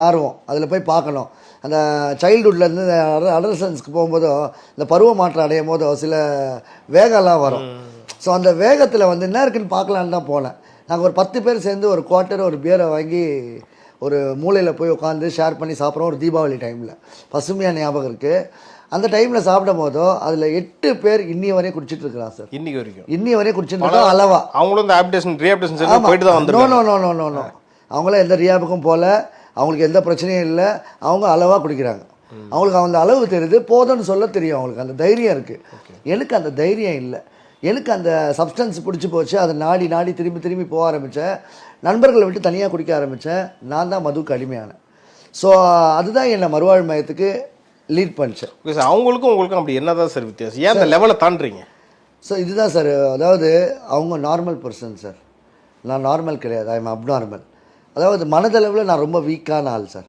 ஆர்வம் அதில் போய் பார்க்கணும். அந்த சைல்டுஹுட்லேருந்து அடலசன்ஸ்க்கு போகும்போதோ இந்த பருவ மாற்றம் அடையும் போதோ சில வேகம்லாம் வரும். ஸோ அந்த வேகத்தில் வந்து என்ன இருக்குன்னு பார்க்கலான்னு தான் போனேன். நாங்கள் ஒரு 10 பேர் சேர்ந்து ஒரு குவார்ட்டர் ஒரு பியரை வாங்கி ஒரு மூலையில் போய் உட்காந்து ஷேர் பண்ணி சாப்பிட்றோம். ஒரு தீபாவளி டைமில் பசுமையாக ஞாபகம் இருக்குது. அந்த டைமில் சாப்பிடும் போதோ அதில் 8 பேர் இன்னி வரையும் குடிச்சிட்டு இருக்கிறான் சார். இன்னி வரையும் குடிச்சிட்டு இருக்கோம் அளவா. அவங்களும் இந்த ரீஹாபிலிட்டேஷன் போயிட்டு தான் வந்து நோ அவங்களும் எந்த ரியாபுக்கும் போகல. அவங்களுக்கு எந்த பிரச்சனையும் இல்லை. அவங்க அளவாக குடிக்கிறாங்க. அவங்களுக்கு அந்த அளவு தெரியுது, போதும்னு சொல்ல தெரியும். அவங்களுக்கு அந்த தைரியம் இருக்குது. எனக்கு அந்த தைரியம் இல்லை. எனக்கு அந்த சப்ஸ்டன்ஸ் பிடிச்சி போச்சு. அதை நாடி நாடி திரும்பி போக ஆரம்பித்தேன். நண்பர்களை விட்டு தனியாக குடிக்க ஆரம்பித்தேன். நான் தான் மதுவுக்கு அடிமையானேன். ஸோ அதுதான் என்னை மறுவாழ் மையத்துக்கு லீட் பண்ணிச்சேன். ஓகே சார், அவங்களுக்கும் உங்களுக்கும் அப்படி என்ன தான் சார் வித்தியாசம்? ஏன் அந்த லெவலை தாண்டுறீங்க? ஸோ இதுதான் சார், அதாவது அவங்க நார்மல் பர்சன் சார். நான் நார்மல் கிடையாது, ஐ எம் அப்நார்மல். அதாவது மனதளவில் நான் ரொம்ப வீக்கான ஆள் சார்.